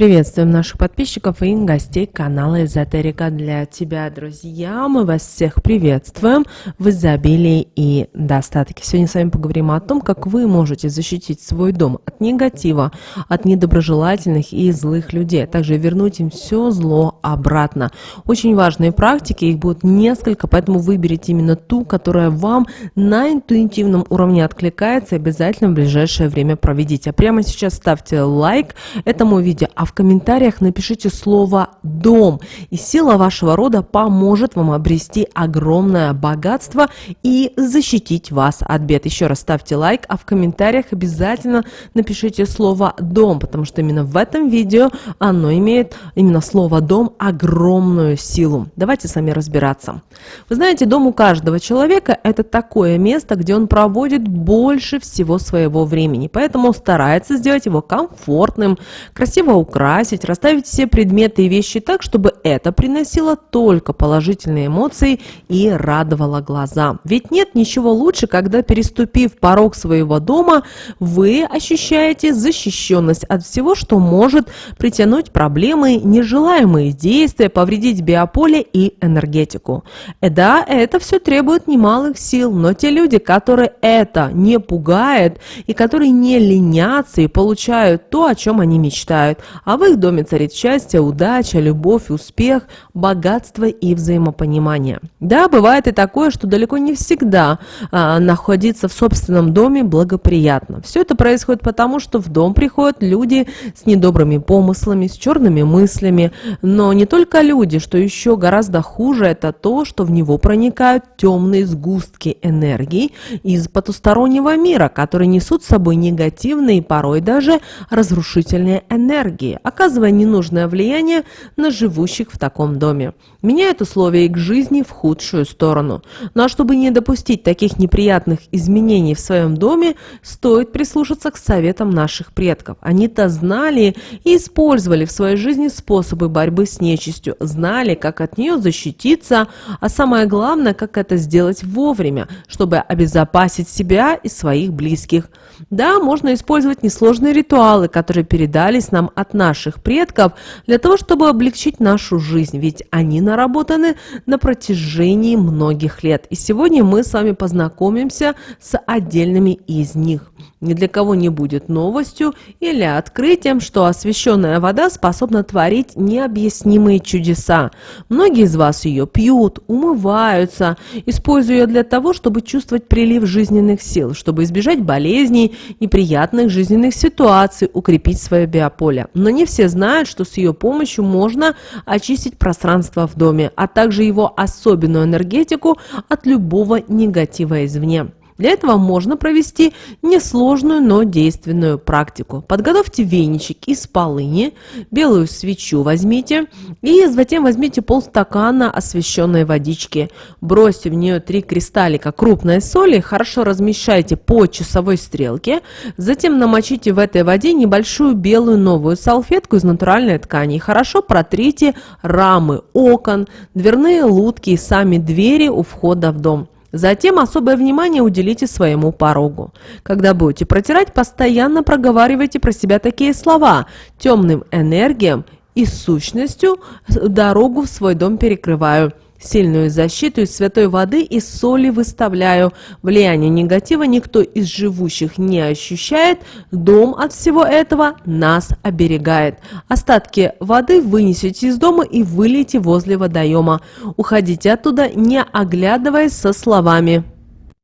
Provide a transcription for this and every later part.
Приветствуем наших подписчиков и гостей канала Эзотерика для тебя, друзья. Мы вас всех приветствуем в изобилии и достатке. Сегодня с вами поговорим о том, как вы можете защитить свой дом от негатива, от недоброжелательных и злых людей, а также вернуть им все зло обратно. Очень важные практики, их будет несколько, поэтому выберите именно ту, которая вам на интуитивном уровне откликается, и обязательно в ближайшее время проведите. А прямо сейчас ставьте лайк этому видео, а в комментариях напишите слово «дом», и сила вашего рода поможет вам обрести огромное богатство и защитить вас от бед. Еще раз ставьте лайк, а в комментариях обязательно напишите слово «дом», потому что именно в этом видео оно имеет, именно слово «дом», огромную силу. Давайте с вами разбираться. Вы знаете, дом у каждого человека – это такое место, где он проводит больше всего своего времени, поэтому старается сделать его комфортным, красиво украсить, расставить все предметы и вещи так, чтобы это приносило только положительные эмоции и радовало глаза. Ведь нет ничего лучше, когда, переступив порог своего дома, вы ощущаете защищенность от всего, что может притянуть проблемы, нежелаемые действия, повредить биополе и энергетику. Да, это все требует немалых сил, но те люди, которые это не пугает и которые не ленятся и получают то, о чем они мечтают, а в их доме царит счастье, удача, любовь, успех, богатство и взаимопонимание. Да, бывает и такое, что далеко не всегда находиться в собственном доме благоприятно. Все это происходит потому, что в дом приходят люди с недобрыми помыслами, с черными мыслями, но не только люди, что еще гораздо хуже, это то, что в него проникают темные сгустки энергии из потустороннего мира, которые несут с собой негативные и порой даже разрушительные энергии, оказывая ненужное влияние на живущих в таком доме. Меняют условия их жизни в худшую сторону. Ну а чтобы не допустить таких неприятных изменений в своем доме, стоит прислушаться к советам наших предков. Они-то знали и использовали в своей жизни способы борьбы с нечистью, знали, как от нее защититься, а самое главное, как это сделать вовремя, чтобы обезопасить себя и своих близких. Да, можно использовать несложные ритуалы, которые передались нам от наших предков, для того, чтобы облегчить нашу жизнь, ведь они наработаны на протяжении многих лет. И сегодня мы с вами познакомимся с отдельными из них. Ни для кого не будет новостью или открытием, что освященная вода способна творить необъяснимые чудеса. Многие из вас ее пьют, умываются, используя ее для того, чтобы чувствовать прилив жизненных сил, чтобы избежать болезней, неприятных жизненных ситуаций, укрепить свое биополе. Но не все знают, что с ее помощью можно очистить пространство в доме, а также его особенную энергетику от любого негатива извне. Для этого можно провести несложную, но действенную практику. Подготовьте веничек из полыни, белую свечу возьмите и затем возьмите полстакана освященной водички. Бросьте в нее 3 кристаллика крупной соли, хорошо размешайте по часовой стрелке, затем намочите в этой воде небольшую белую новую салфетку из натуральной ткани и хорошо протрите рамы окон, дверные лутки и сами двери у входа в дом. Затем особое внимание уделите своему порогу. Когда будете протирать, постоянно проговаривайте про себя такие слова: темным энергиям и сущностью дорогу в свой дом перекрываю. Сильную защиту из святой воды и соли выставляю. Влияние негатива никто из живущих не ощущает. Дом от всего этого нас оберегает. Остатки воды вынесите из дома и вылейте возле водоема. Уходите оттуда, не оглядываясь, со словами: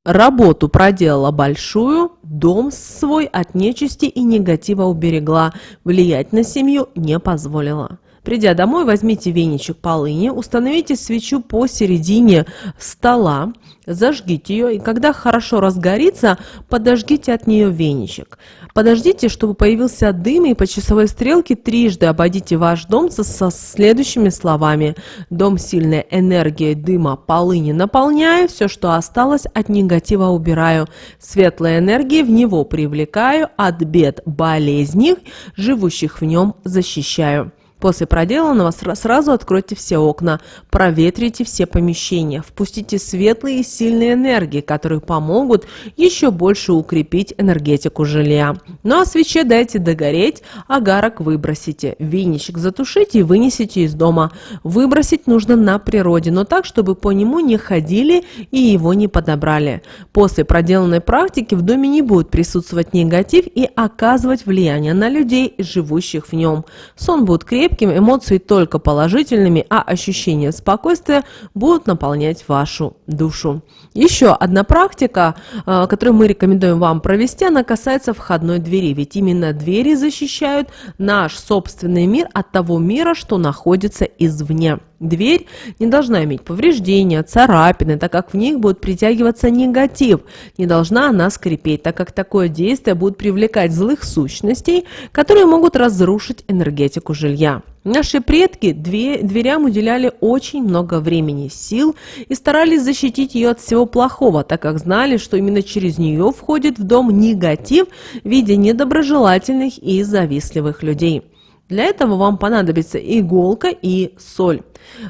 работу проделала большую, дом свой от нечисти и негатива уберегла, влиять на семью не позволила. Придя домой, возьмите веничек полыни, установите свечу посередине стола, зажгите ее, и когда хорошо разгорится, подожгите от нее веничек. Подождите, чтобы появился дым, и по часовой стрелке трижды обойдите ваш дом со следующими словами: дом сильной энергией дыма полыни наполняю, все, что осталось от негатива убираю, светлой энергией в него привлекаю, от бед болезней, живущих в нем защищаю. После проделанного сразу откройте все окна, проветрите все помещения, впустите светлые и сильные энергии, которые помогут еще больше укрепить энергетику жилья. Ну а свече дайте догореть, агарок выбросите, винищик затушите и вынесите из дома. Выбросить нужно на природе, но так, чтобы по нему не ходили и его не подобрали. После проделанной практики в доме не будет присутствовать негатив и оказывать влияние на людей, живущих в нем. Сон будет крепким, эмоции только положительными, а ощущения спокойствия будут наполнять вашу душу. Еще одна практика, которую мы рекомендуем вам провести, она касается входной двери, ведь именно двери защищают наш собственный мир от того мира, что находится извне. Дверь не должна иметь повреждения, царапины, так как в них будет притягиваться негатив. Не должна она скрипеть, так как такое действие будет привлекать злых сущностей, которые могут разрушить энергетику жилья. Наши предки дверям уделяли очень много времени, сил и старались защитить ее от всего плохого, так как знали, что именно через нее входит в дом негатив в виде недоброжелательных и завистливых людей. Для этого вам понадобится иголка и соль.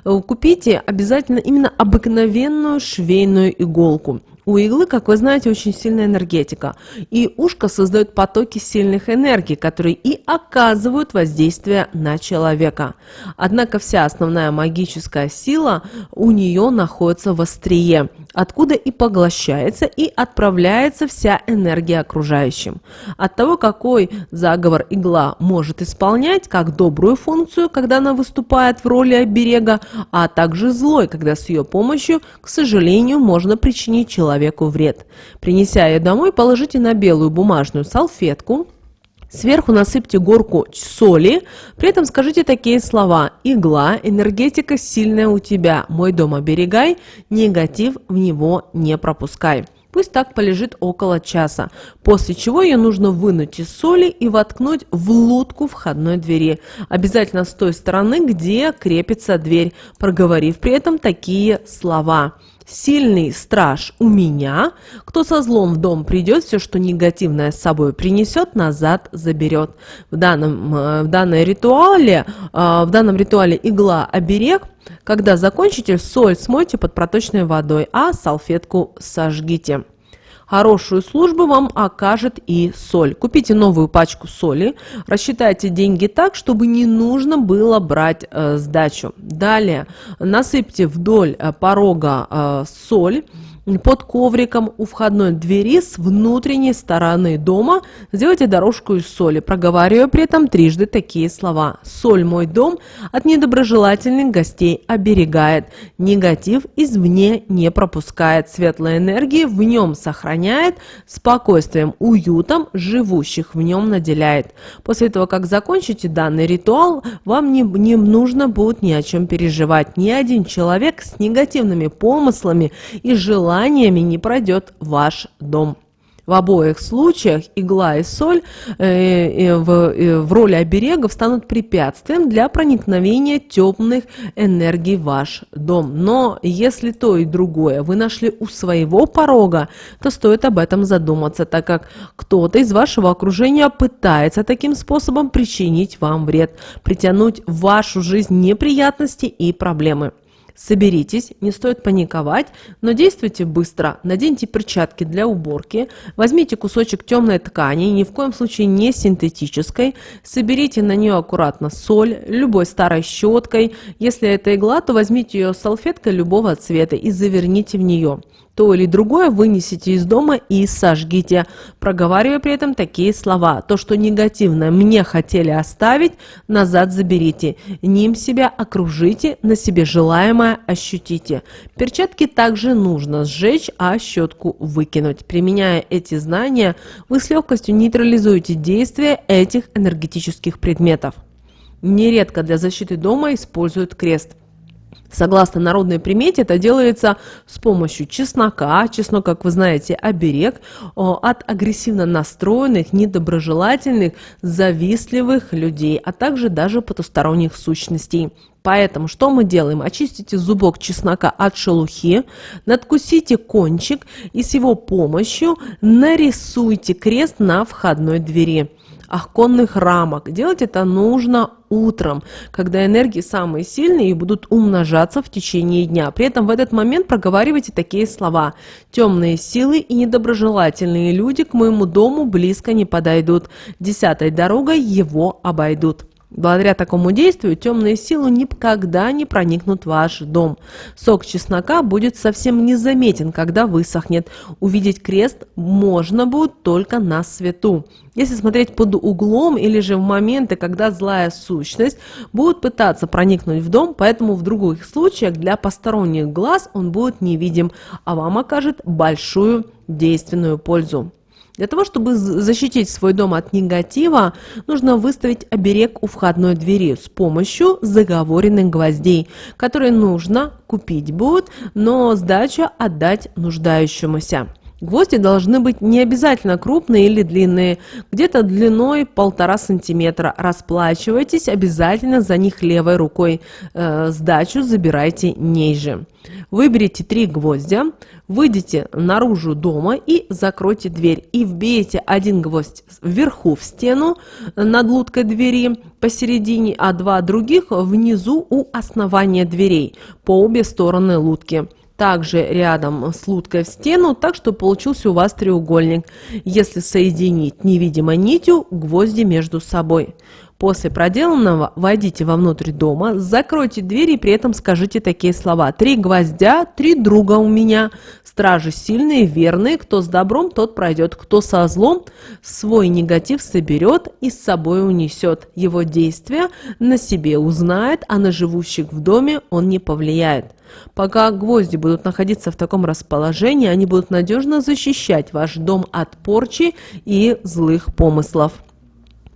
Купите обязательно именно обыкновенную швейную иголку. У иглы, как вы знаете, очень сильная энергетика, и ушко создает потоки сильных энергий, которые и оказывают воздействие на человека. Однако вся основная магическая сила у нее находится в острие, откуда и поглощается и отправляется вся энергия окружающим. От того, какой заговор игла может исполнять, как добрую функцию, когда она выступает в роли оберега, а также злой, когда с ее помощью, к сожалению, можно причинить человеку вред. Принеся ее домой, положите на белую бумажную салфетку, сверху насыпьте горку соли, при этом скажите такие слова: «Игла, энергетика сильная у тебя, мой дом оберегай, негатив в него не пропускай». Пусть так полежит около часа, после чего ее нужно вынуть из соли и воткнуть в лутку входной двери, обязательно с той стороны, где крепится дверь, проговорив при этом такие слова: «Сильный страж у меня, кто со злом в дом придет, все, что негативное с собой принесет, назад заберет». В данном ритуале игла-оберег. Когда закончите, соль смойте под проточной водой, а салфетку сожгите. Хорошую службу вам окажет и соль. Купите новую пачку соли, рассчитайте деньги так, чтобы не нужно было брать сдачу. Далее насыпьте вдоль порога соль. Под ковриком у входной двери с внутренней стороны дома сделайте дорожку из соли, проговаривая при этом трижды такие слова: «Соль мой дом от недоброжелательных гостей оберегает, негатив извне не пропускает, светлой энергии в нем сохраняет, спокойствием, уютом живущих в нем наделяет». После того, как закончите данный ритуал, вам не нужно будет ни о чем переживать. Ни один человек с негативными помыслами и желаниями не пройдет в ваш дом. В обоих случаях игла и соль в роли оберегов станут препятствием для проникновения темных энергий в ваш дом. Но если то и другое вы нашли у своего порога, то стоит об этом задуматься, так как кто-то из вашего окружения пытается таким способом причинить вам вред, притянуть в вашу жизнь неприятности и проблемы. Соберитесь, не стоит паниковать, но действуйте быстро. Наденьте перчатки для уборки, возьмите кусочек темной ткани, ни в коем случае не синтетической, соберите на нее аккуратно соль, любой старой щеткой. Если это игла, то возьмите ее салфеткой любого цвета и заверните в нее. То или другое вынесите из дома и сожгите, проговаривая при этом такие слова: «То, что негативное мне хотели оставить, назад заберите, ним себя окружите, на себе желаемое ощутите». Перчатки также нужно сжечь, а щетку выкинуть. Применяя эти знания, вы с легкостью нейтрализуете действие этих энергетических предметов. Нередко для защиты дома используют крест. Согласно народной примете, это делается с помощью чеснока. Чеснок, как вы знаете, оберег от агрессивно настроенных, недоброжелательных, завистливых людей, а также даже потусторонних сущностей. Поэтому что мы делаем? Очистите зубок чеснока от шелухи, надкусите кончик и с его помощью нарисуйте крест на входной двери. оконных рамок. Делать это нужно утром, когда энергии самые сильные и будут умножаться в течение дня. При этом в этот момент проговаривайте такие слова: «Темные силы и недоброжелательные люди к моему дому близко не подойдут. 10-й дорогой его обойдут». Благодаря такому действию темные силы никогда не проникнут в ваш дом. Сок чеснока будет совсем незаметен, когда высохнет. Увидеть крест можно будет только на свету. Если смотреть под углом или же в моменты, когда злая сущность будет пытаться проникнуть в дом, поэтому в других случаях для посторонних глаз он будет невидим, а вам окажет большую действенную пользу. Для того, чтобы защитить свой дом от негатива, нужно выставить оберег у входной двери с помощью заговоренных гвоздей, которые нужно купить будет, но сдачу отдать нуждающемуся. Гвозди должны быть не обязательно крупные или длинные, где-то длиной 1,5 сантиметра. Расплачивайтесь обязательно за них левой рукой. Сдачу забирайте ниже. Выберите 3 гвоздя, выйдите наружу дома и закройте дверь. И вбейте один гвоздь вверху в стену над луткой двери посередине, а 2 других внизу у основания дверей по обе стороны лутки. Также рядом с луткой в стену, так что получился у вас треугольник, если соединить невидимой нитью гвозди между собой. После проделанного войдите вовнутрь дома, закройте дверь и при этом скажите такие слова: 3 гвоздя, 3 друга у меня, стражи сильные, верные, кто с добром, тот пройдет, кто со злом, свой негатив соберет и с собой унесет. Его действия на себе узнает, а на живущих в доме он не повлияет. Пока гвозди будут находиться в таком расположении, они будут надежно защищать ваш дом от порчи и злых помыслов.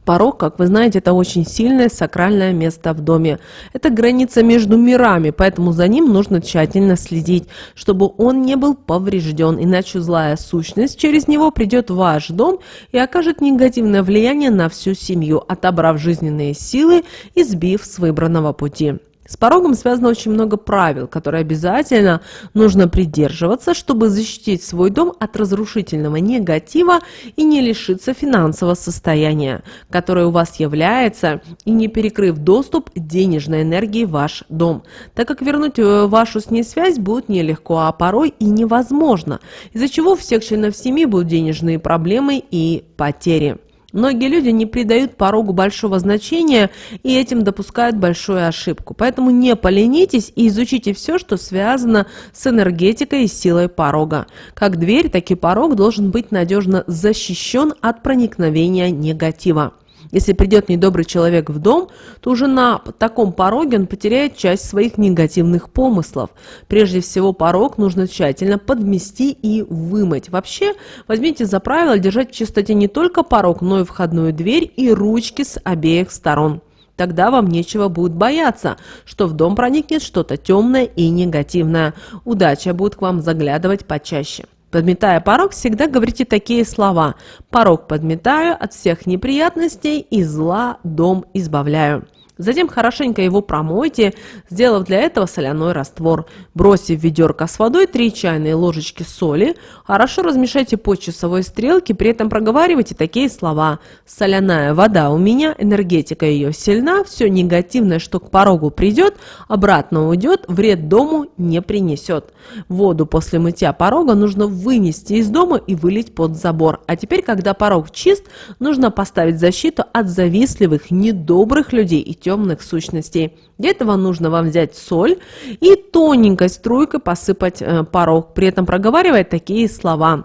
Порог, как вы знаете, это очень сильное сакральное место в доме. Это граница между мирами, поэтому за ним нужно тщательно следить, чтобы он не был поврежден, иначе злая сущность через него придет в ваш дом и окажет негативное влияние на всю семью, отобрав жизненные силы и сбив с выбранного пути. С порогом связано очень много правил, которые обязательно нужно придерживаться, чтобы защитить свой дом от разрушительного негатива и не лишиться финансового состояния, которое у вас является, и не перекрыв доступ денежной энергии в ваш дом, так как вернуть вашу с ней связь будет нелегко, а порой и невозможно, из-за чего у всех членов семьи будут денежные проблемы и потери. Многие люди не придают порогу большого значения и этим допускают большую ошибку. Поэтому не поленитесь и изучите все, что связано с энергетикой и силой порога. Как дверь, так и порог должен быть надежно защищен от проникновения негатива. Если придет недобрый человек в дом, то уже на таком пороге он потеряет часть своих негативных помыслов. Прежде всего, порог нужно тщательно подмести и вымыть. Вообще, возьмите за правило держать в чистоте не только порог, но и входную дверь и ручки с обеих сторон. Тогда вам нечего будет бояться, что в дом проникнет что-то темное и негативное. Удача будет к вам заглядывать почаще. Подметая порог, всегда говорите такие слова: «Порог подметаю, от всех неприятностей и зла дом избавляю». Затем хорошенько его промойте, сделав для этого соляной раствор. Бросив в ведерко с водой 3 чайные ложечки соли, хорошо размешайте по часовой стрелке, при этом проговаривайте такие слова: «Соляная вода у меня, энергетика ее сильна, все негативное, что к порогу придет, обратно уйдет, вред дому не принесет». Воду после мытья порога нужно вынести из дома и вылить под забор. А теперь, когда порог чист, нужно поставить защиту от завистливых, недобрых людей и темных сущностей. Для этого нужно вам взять соль и тоненькой струйкой посыпать порог, при этом проговаривая такие слова: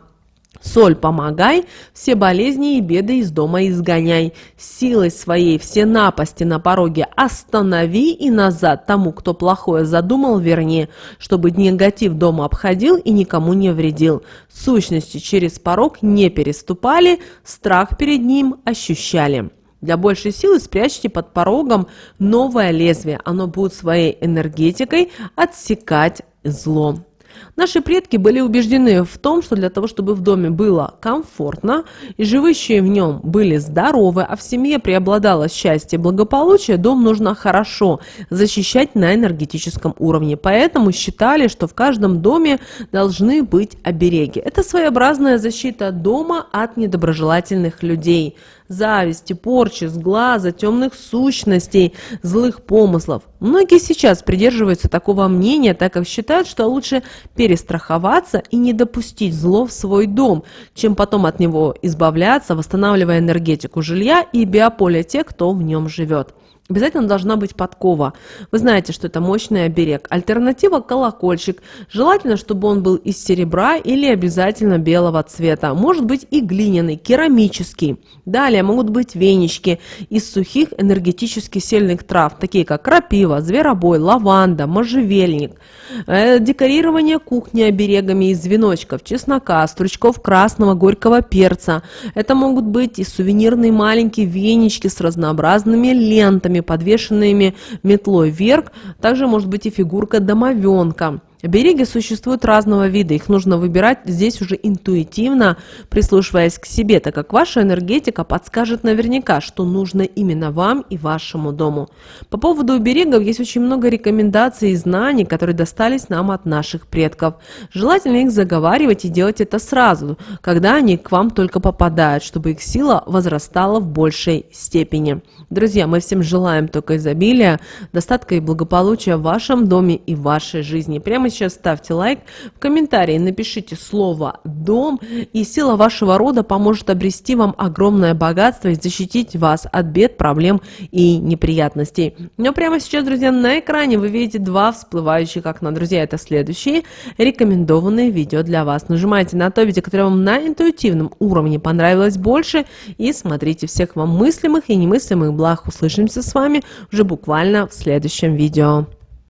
«Соль, помогай, все болезни и беды из дома изгоняй, силой своей все напасти на пороге останови и назад тому, кто плохое задумал, верни, чтобы негатив дома обходил и никому не вредил. Сущности через порог не переступали, страх перед ним ощущали». Для большей силы спрячьте под порогом новое лезвие. Оно будет своей энергетикой отсекать зло. Наши предки были убеждены в том, что для того, чтобы в доме было комфортно и живущие в нем были здоровы, а в семье преобладало счастье и благополучие, дом нужно хорошо защищать на энергетическом уровне. Поэтому считали, что в каждом доме должны быть обереги. Это своеобразная защита дома от недоброжелательных людей. зависти, порчи, сглаза, темных сущностей, злых помыслов. Многие сейчас придерживаются такого мнения, так как считают, что лучше перестраховаться и не допустить зло в свой дом, чем потом от него избавляться, восстанавливая энергетику жилья и биополя тех, кто в нем живет. Обязательно должна быть подкова. Вы знаете, что это мощный оберег. Альтернатива – колокольчик. Желательно, чтобы он был из серебра или обязательно белого цвета. Может быть и глиняный, керамический. Далее могут быть венички из сухих энергетически сильных трав, такие как крапива, зверобой, лаванда, можжевельник. Декорирование кухни оберегами из веночков, чеснока, стручков красного горького перца. Это могут быть и сувенирные маленькие венички с разнообразными лентами, подвешенными метлой вверх. Также может быть и фигурка домовенка. Обереги существуют разного вида, их нужно выбирать здесь уже интуитивно, прислушиваясь к себе, так как ваша энергетика подскажет наверняка, что нужно именно вам и вашему дому. По поводу оберегов есть очень много рекомендаций и знаний, которые достались нам от наших предков. Желательно их заговаривать и делать это сразу, когда они к вам только попадают, чтобы их сила возрастала в большей степени. Друзья, мы всем желаем только изобилия, достатка и благополучия в вашем доме и в вашей жизни. Прямо сейчас ставьте лайк, в комментарии напишите слово «дом», и сила вашего рода поможет обрести вам огромное богатство и защитить вас от бед, проблем и неприятностей. Но прямо сейчас, друзья, на экране вы видите два всплывающих окна. Друзья, это следующие рекомендованные видео для вас. Нажимайте на то видео, которое вам на интуитивном уровне понравилось больше, и смотрите. Всех вам мыслимых и немыслимых благ. Услышимся с вами уже буквально в следующем видео.